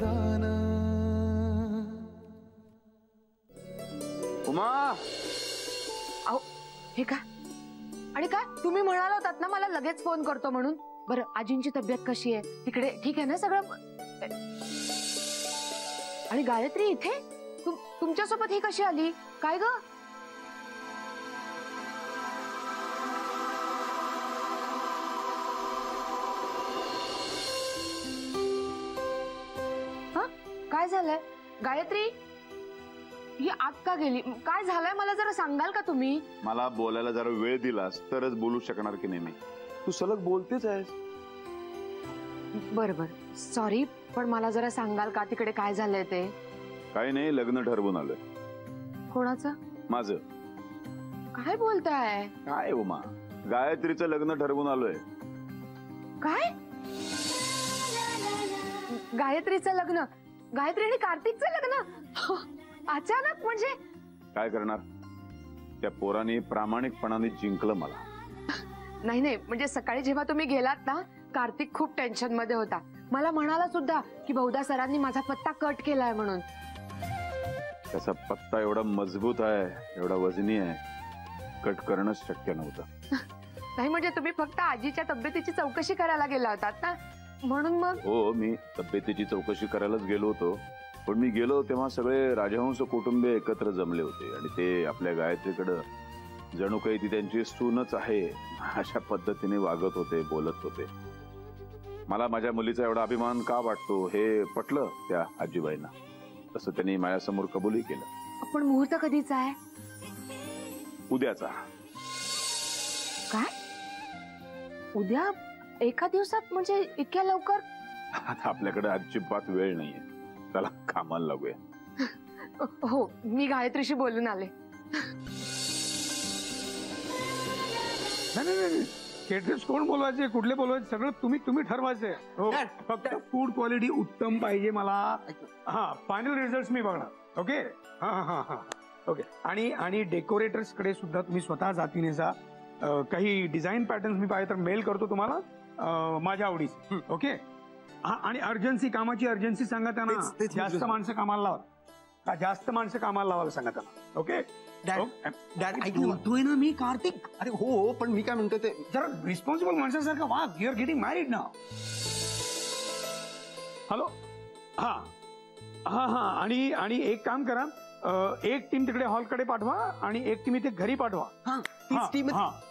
दान. उमा, अहो हे काय आणि काय तुम्ही म्हणाला होतात ना मला लगेच फोन करतो म्हणून. बरं आजींची तब्येत कशी आहे तिकडे? ठीक आहे ना सगळं? आणि गायत्री इथे तुमच्यासोबत ही कशी आली? काय ग? काय झालंय गायत्री? ही आत का गेली? काय झालंय मला जरा सांगाल का तुम्ही? मला बोलायला जरा वेळ दिलास तरच बोलू शकणार की नाही मी. तू सलग बोलतेच आहेस. बरोबर सॉरी, पण मला जरा सांगाल का तिकडे काय झालंय ते? काही नाही, लग्न ठरवून आलोय. कोणाचं? माझं. काय बोलताय? काय उमा, गायत्रीचं लग्न ठरवून आलोय. काय? गायत्रीचं लग्न? गायत्री आणि कार्तिकचं लग्न अचानक? म्हणजे काय करणार, त्या पोराने प्रामाणिकपणाने जिंकलं मला. नाही नाही, म्हणजे सकाळी जेव्हा तुम्ही गेलात ना कार्तिक खूप टेन्शन मध्ये होता. मला म्हणाला सुद्धा की बहुधा सरांनी माझा पत्ता कट केलाय म्हणून. त्याचा पत्ता एवढा मजबूत आहे, एवढा वजनी आहे, कट करणंच शक्य नव्हतं. नाही म्हणजे तुम्ही फक्त आजीच्या तब्येतीची चौकशी करायला गेला होतात ना म्हणून. मग हो, मी तब्येतीची चौकशी करायलाच गेलो होतो, पण मी गेलो तेव्हा सगळे राजहंस कुटुंबीय एकत्र जमले होते आणि ते आपल्या गायत्रीकडं जणू काही ती त्यांची सूनच आहे अशा पद्धतीने वागत होते, बोलत होते. मला माझ्या मुलीचा एवढा अभिमान का वाटतो हे पटलं त्या आजीबाईंना. तसं त्यांनी माझ्यासमोर कबूलही केलं. पण मुहूर्त कधीचा आहे? उद्याचा. काय? उद्या? एका दिवसात? म्हणजे इतक्या लवकर? आता आपल्याकडे अजिबात वेळ नाहीये, चला कामाला लागूया. हो, मी गायत्रीशी बोलून आले. नाही, केटरर्स कोण बोलवायचे, कुठले बोलवायचे सगळं तुम्ही ठरवायचे. हो, फक्त फूड क्वालिटी उत्तम पाहिजे मला. हा, फायनल रिझल्ट मी बघणार. ओके. हा हा हा ओके. आणि डेकोरेटर्स कडे सुद्धा तुम्ही स्वतः जातीने जा. काही डिझाईन पॅटर्न्स मी पाहिजे तर मेल करतो तुम्हाला माझ्या आवडीचे. ओके. हा, आणि अर्जन्सी, कामाची अर्जन्सी सांगा त्यांना. जास्त माणसं कामाला लावा, जास्त माणसं कामाला लावायला सांगा त्यांना. ओके. डॅड बोलतोय ना मी कार्तिक. अरे हो, पण मी काय म्हणतो ते जरा रिस्पॉन्सिबल माणसासारखं वा. यू आर गेटिंग मॅरिड ना. हॅलो. हा हा हा. आणि एक काम करा, एक टीम तिकडे हॉलकडे पाठवा आणि एक टीम इथे घरी पाठवा.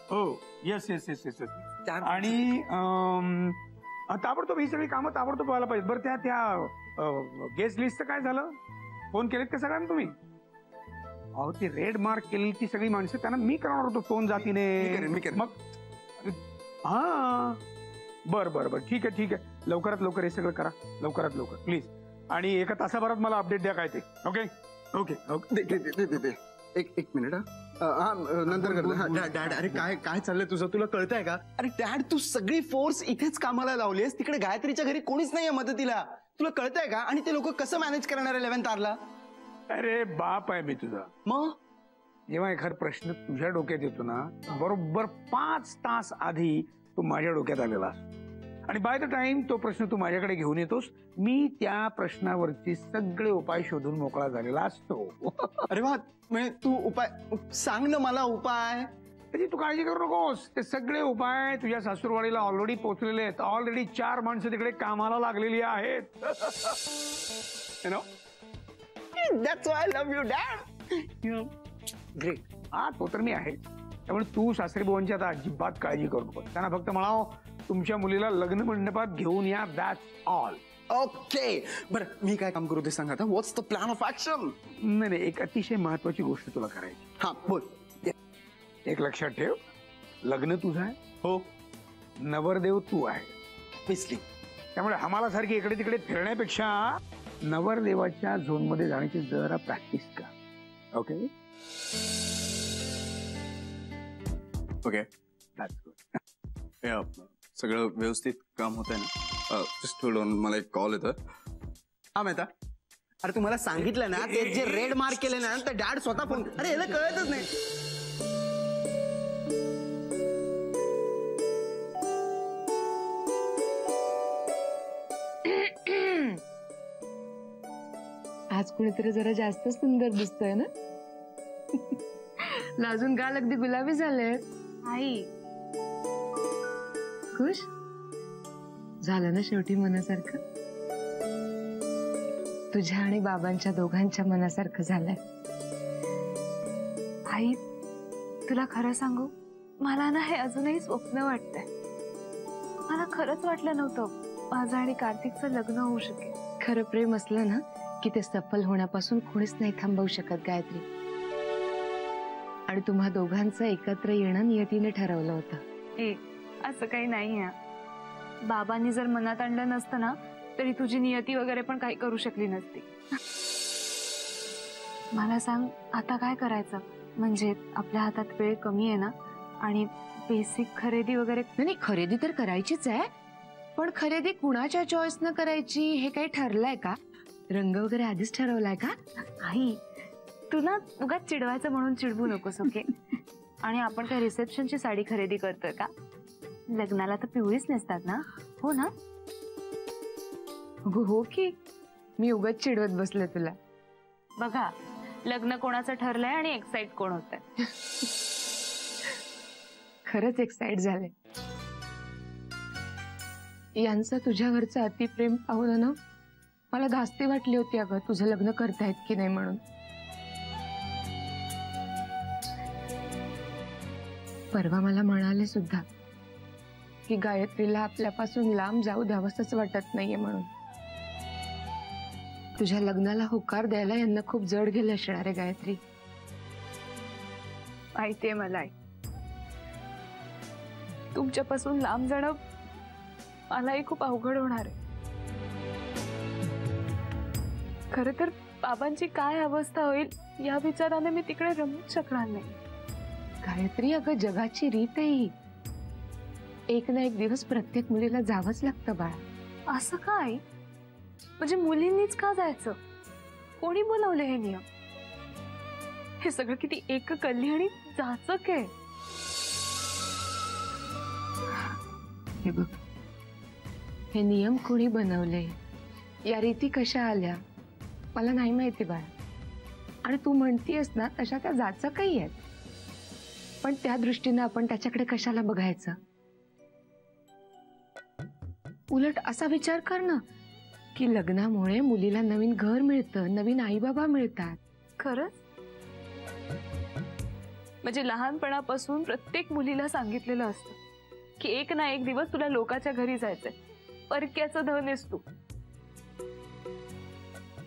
हो, yes yes yes yes yes. आणि ताबडतोब ही सगळी कामं ताबडतोब व्हायला पाहिजे. बरं, त्या गेस्ट लिस्टचं काय झालं? फोन केलेत का सगळ्यांना तुम्ही? अहो, ती रेड मार्क केलेली ती सगळी माणसं त्यांना मी करणार होतो फोन जातीने. मग हा, बर बर बर, ठीक आहे ठीक आहे. लवकरात लवकर हे सगळं करा, लवकरात लवकर प्लीज. आणि एका तासाभरात मला अपडेट द्या काय ते. Okay okay okay. एक मिनिट. हा, नंतर कर. डॅड, अरे काय चाललंय तुझं, तुला कळतंय का? अरे डॅड, तू सगळी फोर्स इथेच कामाला लावलीस, तिकडे गायत्रीच्या घरी कोणीच नाहीये मदतीला. तुला कळतंय का? आणि ते लोक कसं मॅनेज करणार आहे 11th आरला? अरे बाप आहे मी तुझा. मग जेव्हा एखादा प्रश्न तुझ्या डोक्यात येतो ना, बरोबर 5 तास आधी तो माझ्या डोक्यात आलेला असतो. आणि बाय द टाइम तो प्रश्न तू माझ्याकडे घेऊन येतोस, मी त्या प्रश्नावरती सगळे उपाय शोधून मोकळा झालेला असतो. अरे वा, तू उपाय सांग ना मला. उपाय त्याची तू काळजी करू नकोस. ते सगळे उपाय तुझ्या सासूरवाडीला ऑलरेडी पोहोचलेले आहेत. ऑलरेडी 4 माणसं तिकडे कामाला लागलेली आहेत. You know, that's why I love you dad. Great. हा, तो तर मी आहे. त्यामुळे तू सासरी बुवांची आता अजिबात काळजी करू नको. त्यांना फक्त म्हणाव तुमच्या मुलीला लग्न मंडपात घेऊन या, दॅट्स ऑल. ओके. बरं, मी काय काम करू ते सांग आता. व्हॉट्स द प्लॅन ऑफ ऍक्शन? नाही, एक अतिशय महत्वाची गोष्ट तुला करायची. हा, बोल. एक लक्षात ठेव, लग्न तुझं आहे. हो. नवरदेव तू आहे. बेसिकली त्यामुळे आम्हाला सारखी इकडे तिकडे फिरण्यापेक्षा नवरदेवाच्या झोन मध्ये जाण्याची जरा प्रॅक्टिस कर. Okay okay. सगळं व्यवस्थित काम होत आहे ना? जस्ट होल्ड ऑन, मला एक कॉल येतं. हा मेहता, अरे तुम्हाला सांगितलं ना, ते जे रेड मार्क केले ना, तर डॅड स्वतः फोन. अरे याला कळतच नाही. आज कुणीतरी जरा जास्त सुंदर दिसतोय ना. लाजून गाल अगदी गुलाबी झाले. आई खुश झालं ना शेवटी मनासारखं. तुझ्या आणि बाबांच्या दोघांच्या मनासारखं झालंय. आई तुला खरं सांगू, मला ना हे अजूनही स्वप्न वाटतंय. मला खरंच वाटलं नव्हतं माझं आणि कार्तिकचं लग्न होऊ शकेल. खरं प्रेम असलं ना की ते सफल होण्यापासून कोणीच नाही थांबवू शकत गायत्री. आणि तुम्हा दोघांचं एकत्र येणं नियतीने ठरवलं होतं. असं काही नाहीये. बाबांनी जर मनात आणलं नसतं ना तरी तुझी नियती वगैरे पण काही करू शकली नसती. मला सांग आता काय करायचं? म्हणजे आपल्या हातात वेळ कमी आहे ना आणि बेसिक खरेदी वगैरे. नाही खरेदी तर करायचीच आहे, पण खरेदी कुणाच्या चॉईस न करायची हे काही ठरलंय का? रंग वगैरे आधीच ठरवलाय का? आई तू ना उगाच चिडवायचं म्हणून चिडवू नकोस ओके. आणि आपण काय रिसेप्शनची साडी खरेदी करतोय का? लग्नाला तर पिवळीच नेसतात ना, हो ना? हो की, मी उगाच चिडवत बसले तुला. बघा लग्न कोणाचं ठरलंय आणि एक्साइट कोण होतंय. खरंच एक्साइट झाले. यांचं तुझ्यावरचं अतिप्रेम पाहून ना मला धास्ती वाटली होती अगं तुझं लग्न करतायत की नाही म्हणून. परवा मला म्हणाले सुद्धा की गायत्रीला आपल्यापासून लांब जाऊ द्यावंसच वाटत नाहीये म्हणून. तुझ्या लग्नाला होकार द्यायला यांना खूप जड गेलं असणार आहे गायत्री. माहितीये मला आई, तुमच्यापासून लांब जाणं मलाही खूप अवघड होणार आहे. खर तर बाबांची काय अवस्था होईल या विचाराने मी तिकडे रमूच शकणार नाही. गायत्री अगं जगाची रीत आहे ही. एक ना एक दिवस प्रत्येक मुलीला जावंच लागतं बाळा. असं काय? म्हणजे मुलींनीच का जायचं? कोणी बोलवले हे नियम? हे सगळं किती एक कल्ली आणि जाचक आहे. हे बघ, हे नियम कोणी बनवले, या रीती कशा आल्या मला नाही माहिती बाळा. आणि तू म्हणतीयस ना तशा त्या जाचकही आहेत, पण त्या दृष्टीने आपण त्याच्याकडे कशाला बघायचं? उलट असा विचार कर ना की लग्नामुळे मुलीला नवीन घर मिळतं, नवीन आई बाबा मिळतात. खरंच? म्हणजे लहानपणापासून प्रत्येक मुलीला सांगितलेलं असतं की एक ना एक दिवस तुला लोकाच्या घरी जायचंय, परक्याचं धन आहेस तू.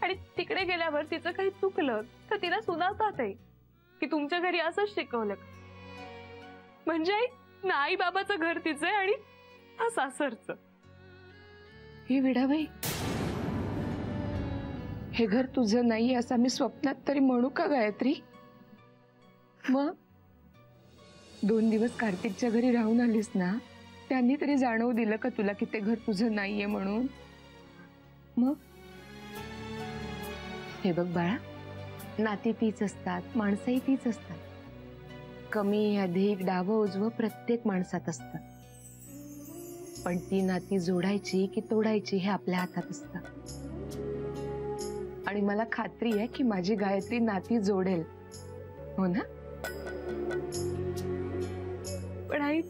आणि तिकडे गेल्यावर तिचं काही चुकलं तर तिला सुनावतात आहे की तुमच्या घरी असंच शिकवलं. म्हणजे ना आई बाबाचं घर तिचं आहे आणि हा सासरचं. हे विडाबाई, हे घर तुझं नाही असं मी स्वप्नात तरी म्हणू का गायत्री? मग 2 दिवस कार्तिकच्या घरी राहून आलीस ना, त्यांनी तरी जाणवू दिलं का तुला की ते घर तुझं नाहीये म्हणून? मग हे बघ बाळा, नाती तीच असतात, माणसंही तीच असतात. कमी अधिक डावं उजवं प्रत्येक माणसात असतं, पण ती नाती जोडायची की तोडायची हे आपल्या हातात असतं. आणि मला खात्री आहे की माझी गायत्री नाती जोडेल, हो ना? पण आई,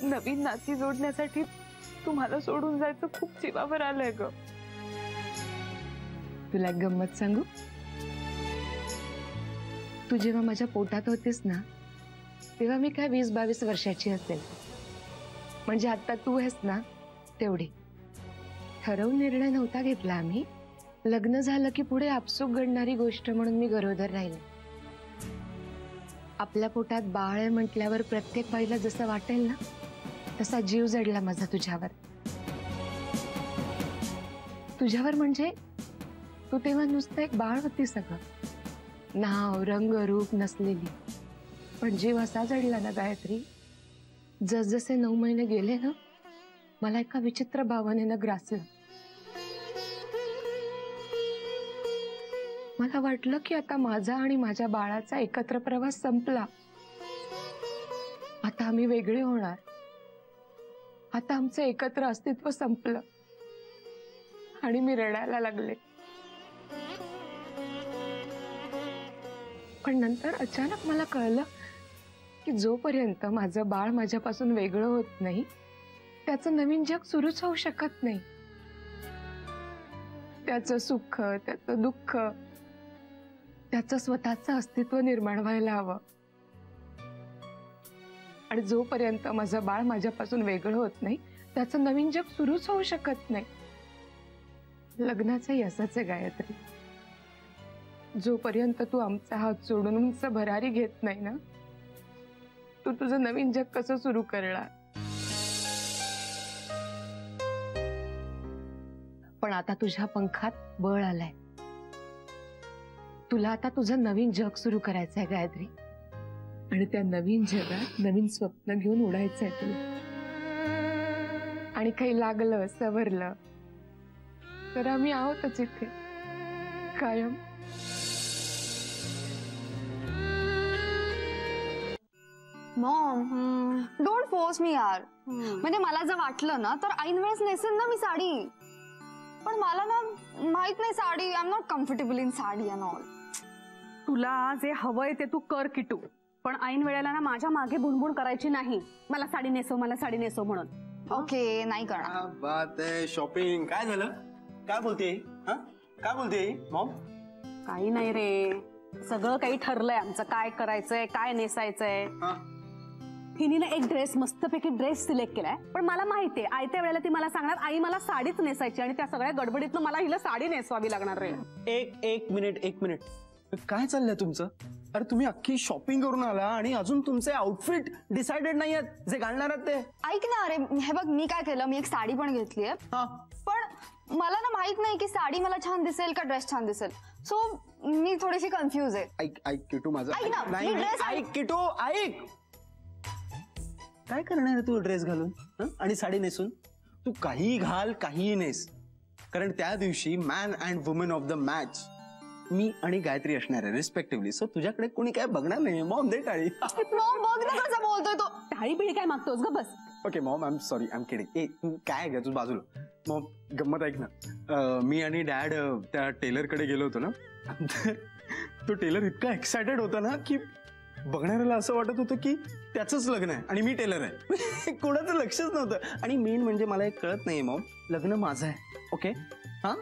नवीन नाती जोडण्यासाठी तुम्हाला सोडून जायचं खूप जीवावर आलंय ग. तुला एक गंमत सांगू? तू जेव्हा माझ्या पोटात होतीस ना तेव्हा मी काय 20-22 वर्षाची असेल. म्हणजे आता तू आहेस ना तेवढी. ठरवून निर्णय नव्हता घेतला आम्ही. लग्न झालं की पुढे आपसूक घडणारी गोष्ट म्हणून मी गरोदर राहिले. आपल्या पोटात बाळ आहे म्हटल्यावर प्रत्येक बाईला जसं वाटेल ना तसा जीव जडला माझा तुझ्यावर. तुझ्यावर म्हणजे तू तेव्हा नुसतं एक बाळ होती, सगळं नाव रंग रूप नसलेली, पण जीव असा जडला ना गायत्री. जसजसे 9 महिने गेले ना मला एका विचित्र भावनेनं ग्रासलं. मला वाटलं की आता माझा आणि माझ्या बाळाचा एकत्र प्रवास संपला. आता आम्ही वेगळे होणार. आता आमचं एकत्र अस्तित्व संपलं. आणि मी रडायला लागले. पण नंतर अचानक मला कळलं की जोपर्यंत माझं बाळ माझ्यापासून वेगळं होत नाही त्याचं नवीन जग सुरूच होऊ शकत नाही. त्याचं सुख, त्याचं दुःख, त्याचं स्वतःचं अस्तित्व निर्माण व्हायला हवं. आणि जोपर्यंत माझं बाळ माझ्यापासून वेगळं होत नाही त्याचं नवीन जग सुरूच होऊ शकत नाही. लग्नाचंही असंच आहे गायत्री. जोपर्यंत तू आमचा हात सोडून उंच भरारी घेत नाही ना तू तुझं नवीन जग कसं सुरू करणार. पण आता तुझ्या पंखात बळ आलाय. तुला आता तुझं नवीन जग सुरू करायचंय गायत्री. आणि त्या नवीन जगात नवीन स्वप्न घेऊन उडायचंय तुला. आणि काही लागलं सवरलं तर आम्ही आहोतच इथे कायम. मॉम डोंट फोर्स मी यार. म्हणजे मला जर वाटलं ना तर ऐन वेळेस नेसेन ना मी साडी. पण मला ना माहित नाही sari. I am not comfortable in sari and all. तुला जे हवंय ते तू कर किटू. पण ऐन वेळेला ना माझ्या मागे बुणबुण करायची नाही. मला साडी नेसव, मला साडी नेसव म्हणून. ओके नाही करणार. क्या बात आहे. शॉपिंग काय झालं? काय बोलते? काय बोलते मॉम? काही नाही रे, सगळं काही ठरलंय आमचं. काय करायचंय, काय नेसायचंय. हिने ना एक ड्रेस, मस्तपैकी ड्रेस सिलेक्ट केलाय. पण मला माहितीये आयत्या वेळेला ती मला सांगणार आई मला साडीच नेसायची. आणि त्या सगळ्या गडबडीतनं मला हिला साडी नेसवावी लागणार रे. एक मिनिट काय चाललंय तुमचं? अरे तुम्ही अख्खी शॉपिंग करून आला आणि अजून तुमचे आउटफिट डिसाइडेड नाही आहेत जे घालणार आहेत ते. ऐक ना अरे, हे बघ मी काय केलं, मी एक साडी पण घेतलीये. पण मला ना माहित नाही की साडी मला छान दिसेल का ड्रेस छान दिसेल. सो मी थोडीशी कन्फ्युज आहे. ऐक किटू माझं. ऐक ना, नाही मी dress ऐक किटू ऐक. काय करणार आहे तू ड्रेस घालून आणि साडी नेसून? तू काही घाल, काहीही नेस, कारण त्या दिवशी man and women of the match मी आणि गायत्री असणार आहे रिस्पेक्टिव्हली. सो तुझ्याकडे कोणी काय बघणार नाही. मॉम दे टाळी. मॉम बघ ना कसं बोलतोय तो. टाळी पिळी काय मागतोस ग? बस. Okay mom, I am sorry, I am kidding. ए तू काय ग, तू बाजूला. मॉम गंमत ऐक ना, मी आणि डॅड त्या टेलर कडे गेलो होतो ना. तो टेलर इतका एक्सायटेड होता ना की बघणाऱ्याला असं वाटत होतं की त्याचंच लग्न आहे आणि मी टेलर आहे. कोणाचं लक्षच नव्हतं. आणि मेन म्हणजे मला एक कळत नाही मॉम, लग्न माझं आहे. ओके हा.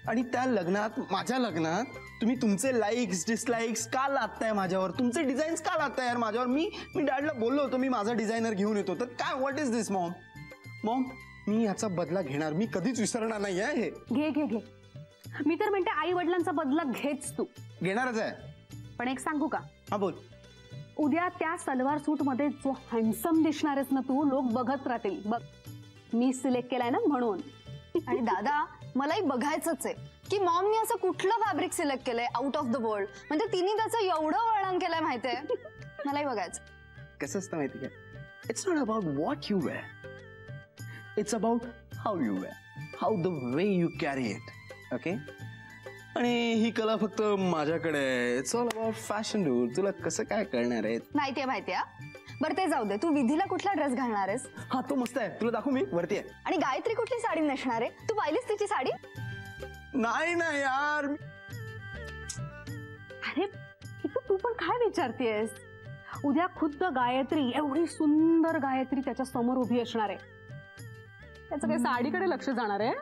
आणि त्या लग्नात, माझ्या लग्नात तुम्ही तुमचे लाईक्स डिसलाईक्स का लादताय माझ्यावर? तुमचे डिझाईन्स का लादताय यार माझ्यावर? मी डॅडला बोललो होतो मी माझा डिझायनर घेऊन येतो. तर काय, what is this mom? Mom मी याचा बदला घेणार. मी कधीच विसरणार नाही आहे हे. घे घे घे. मी तर म्हणते आई वडिलांचा बदला घेच तू. घेणारच आहे. पण एक सांगू का? हा बोल. उद्या त्या सलवार सूट मध्ये जो हँडसम दिसणार आहेस ना तू, लोक बघत राहतील. बघ मी सिलेक्ट केलाय ना म्हणून. आणि दादा मलाही बघायचंच आहे की मॉमनी असं कुठलं फॅब्रिक सिलेक्ट केलंय आउट ऑफ द वर्ल्ड. म्हणजे तिने त्याचं एवढं वर्णन केलंय माहितीये. मलाही बघायचं. कसं असतं माहिती का? It's not about what you wear, it's about how you wear, how the way you carry it. Okay. आणि ही कला फक्त माझ्याकडे आहे. It's all about fashion dude. तुला कसं काय कळणार आहे? माहितीये. बरं ते जाऊ दे. तू विधीला कुठला ड्रेस घालणार आहेस? हा तो मस्त आहे, तुला दाखवू मी. वरती आहे. आणि गायत्री कुठली साडी नेसणार आहे? तू पाहिलीस तिची साडी? नाही ना यार. अरे तू पण काय विचारतेस? उद्या खुद्द गायत्री, एवढी सुंदर गायत्री त्याच्या समोर उभी असणार आहे. त्याचं काही साडीकडे लक्ष जाणार आहे?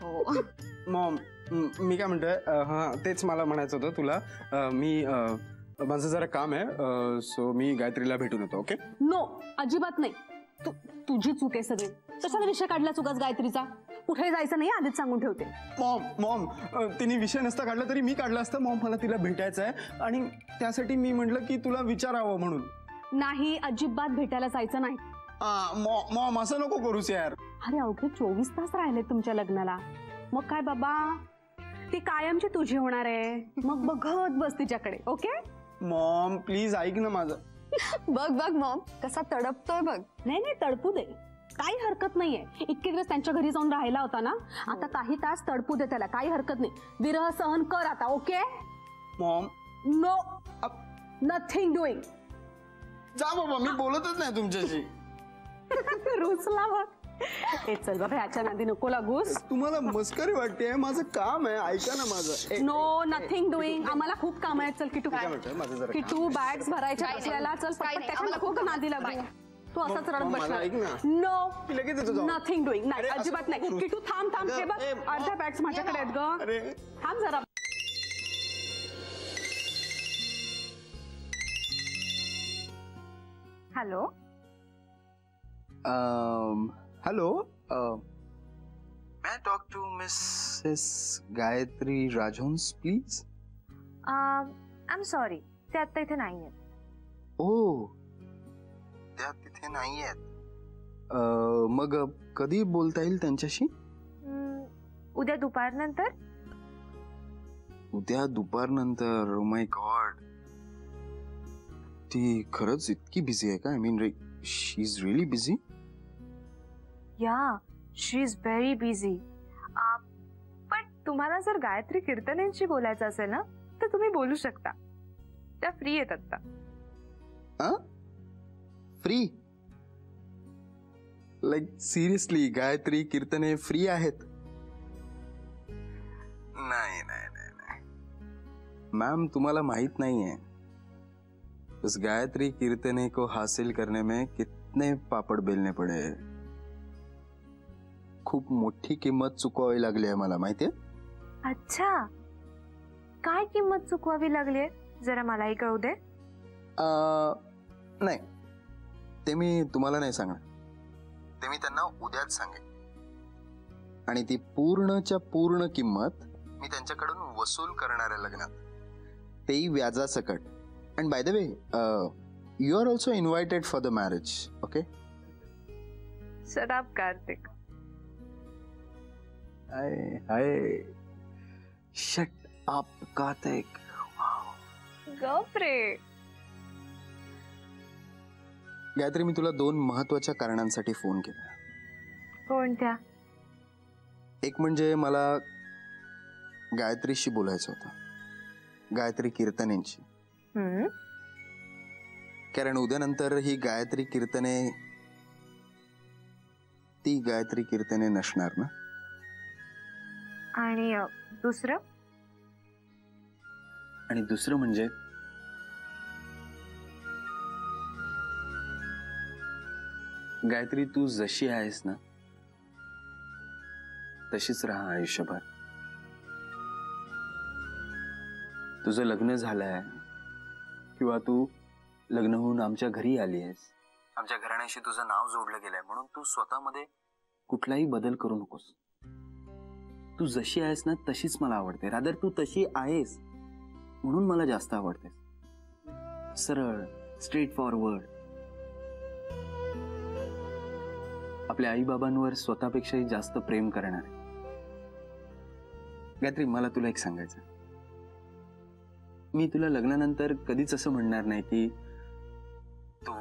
हो. मॉम मी काय म्हणतोय, हा तेच मला म्हणायचं होतं तुला. मी माझं जरा काम आहे, सो मी गायत्रीला भेटून येतो. ओके. नो, अजिबात नाही. तुझी चूक आहे सगळी. कशाला विषय काढला चुकाच गायत्रीचा? कुठे जायचं नाही आधीच सांगून ठेवते. मॉम तिने विषय नसता काढला तरी मी काढला असता. मॉम मला तिला भेटायचं आहे आणि त्यासाठी मी म्हटलं की तुला विचारावं म्हणून. नाही, अजिबात भेटायला जायचं नाही. मॉम असं नको करूस यार. अरे अवघे 24 तास राहिले तुमच्या लग्नाला. मग काय बाबा, ती कायमची तुझी होणार आहे. मग बघत बस तिच्याकडे. ओके मॉम प्लीज ऐक ना माझं. बघ बघ मॉम कसा तडपतोय बघ. नाही तडपू दे, काही हरकत नाहीये. इतके दिवस त्यांच्या घरी जाऊन राहिला होता ना, आता काही तास तडपू दे त्याला, काही हरकत नाही. विरह सहन कर आता. Okay mom. No, nothing doing. जा बाबा, मी बोलतच नाही तुमच्याशी. रुसला बघ. हे चल बाबा, ह्याच्या नादी नको लागूस. तुम्हाला मस्करी वाटते? माझं काम आहे, ऐका ना माझं. No nothing doing. आम्हाला खूप काम आहेत. चल किटू, काय म्हणतोय माझं जरा किटू बॅग्स भरायच्या असल्याला चल पटपट, त्याच्या नको का नादी लागू. तू असाच रडत मला बसणार. ऐक ना. नो की लगेच येतो जाऊन. Nothing doing. नाही अरे, असं अजिबात नाही. नको करू. किटू थांब थांब. हे बघ अगं, अर्ध्या बॅग्स माझ्याकडे आहेत ग. अरे थांब जरा. Hello. Hello, may I talk to Mrs. Gayatri Rajhans please? I am sorry, ते आता इथे नाहीये. ओ, त्या तिथे नाही आहेत. मग कधी बोलता येईल त्यांच्याशी? उद्या दुपारनंतर. उद्या दुपारनंतर? ओ माय गॉड, ती खरंच इतकी बिझी आहे का? I mean she is really busy. या, शी इज व्हेरी बिझी. पण तुम्हाला जर गायत्री कीर्तनेंशी बोलायचं असेल ना, तर तुम्ही बोलू शकता. त्या फ्री आहेत आता. फ्री? लाईक सिरियसली गायत्री कीर्तने फ्री आहेत? नाही नाही नाही नाही मैम, तुम्हाला माहित नहीं है उस गायत्री कीर्तने को हासिल करने में कितने पापड़ बेलने पड़े. खूप मोठी किंमत चुकवावी लागली आहे मला, माहितीये. अच्छा, काय किंमत चुकवावी लागली? जरा मलाही कळू दे. नाही, ते मी तुम्हाला नाही सांगणार. ते मी त्यांना उद्याच सांगेन. आणि ती पूर्णच्या पूर्ण किंमत मी त्यांच्याकडून वसूल करणार आहे लग्नात, तेही व्याजासकट. And by the way, you are also invited for the marriage. Okay? Shut up Kartik. Hi hi, shut up Kartik. गप रे. गायत्री, मी तुला 2 महत्वाच्या कारणांसाठी फोन केला. कोणत्या? एक म्हणजे मला गायत्रीशी बोलायचं होतं, गायत्री कीर्तनेंची. कारण उद्यानंतर ही गायत्री कीर्तने, ती गायत्री कीर्तने नसणार ना. आणि दुसरं? आणि दुसरं म्हणजे गायत्री, तू जशी आहेस ना तशीच राहा आयुष्यभर. तुझं लग्न झालंय किंवा तू लग्न होऊन आमच्या घरी आली आहेस, आमच्या घराण्याशी तुझं नाव जोडलं गेलंय, म्हणून तू स्वतःमध्ये कुठलाही बदल करू नकोस. तू जशी आहेस ना तशीच मला आवडते. रादर तू तशी आहेस म्हणून मला जास्त आवडतेस. सरळ, स्ट्रेट फॉरवर्ड, आपल्या आई बाबांवर स्वतःपेक्षाही जास्त प्रेम करणार. गायत्री, मला तुला एक सांगायचं. मी तुला लग्नानंतर कधीच असं म्हणणार नाही की तू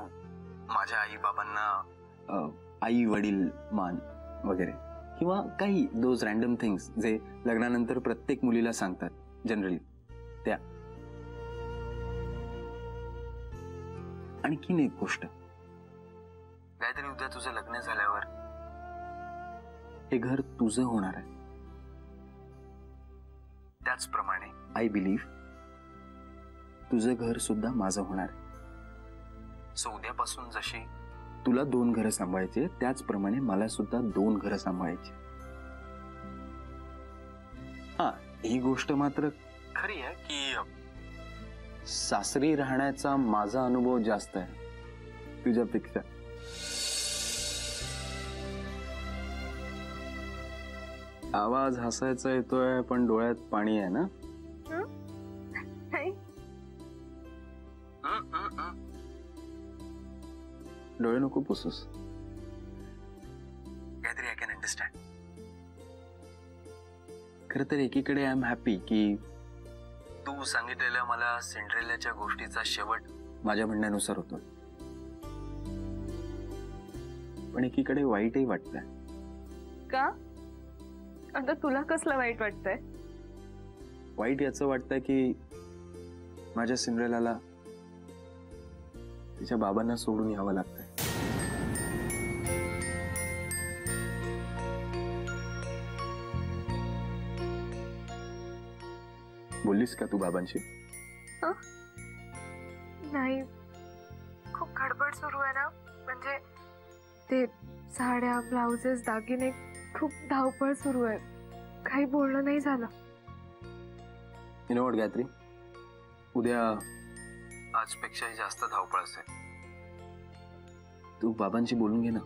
माझ्या आई बाबांना आई वडील मान वगैरे, किंवा काही दोज रॅन्डम थिंग्स जे लग्नानंतर प्रत्येक मुलीला सांगतात जनरली त्या. आणखीन एक गोष्ट गायत्री, उद्या तुझं लग्न झाल्यावर हे घर तुझं होणार आहे. त्याचप्रमाणे आय बिलीव्ह तुझं घर सुद्धा माझं होणार आहे. सो उद्यापासून जशी तुला 2 घरं सांभाळायचे, त्याचप्रमाणे मला सुद्धा 2 घरं सांभाळायची. हा, ही गोष्ट मात्र खरी आहे की सासरी राहण्याचा माझा अनुभव जास्त आहे तुझ्यापेक्षा. आवाज हसायचा येतोय पण डोळ्यात पाणी आहे ना. डोळे नको पुसूस. काहीतरी आय कॅन अंडरस्टँड. खरं तर एकीकडे आय एम हॅपी की तू सांगितलेल्या मला सिंड्रेलाच्या गोष्टीचा शेवट माझ्या म्हणण्यानुसार होतो, पण एकीकडे वाईटही वाटतंय. का? आता तुला कसलं वाईट वाटतंय? वाईट याचं वाटतंय की माझ्या सिंड्रेलाला तिच्या बाबांना सोडून यावं लागतंय. बोललीस का तू बाबांशी? नाही, खूप गडबड सुरू आहे ना, म्हणजे ते साड्या, ब्लाउजेस, दागिने, खूप धावपळ सुरू आहे. काही बोलणं नाही झालं. यु नो व्हॉट गायत्री, उद्या आजपेक्षाही जास्त धावपळ असेल. तू बाबांशी बोलून घे ना.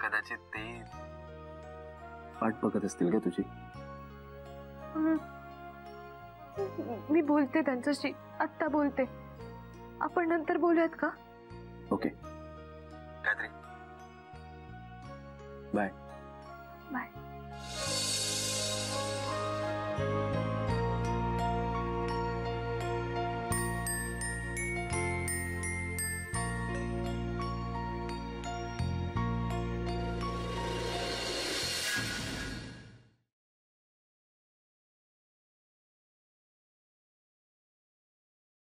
कदाचित ते वाट बघत असतील का तुझी. मी बोलते त्यांच्याशी, आत्ता बोलते. आपण नंतर बोलूयात का? Okay Gayatri, bye.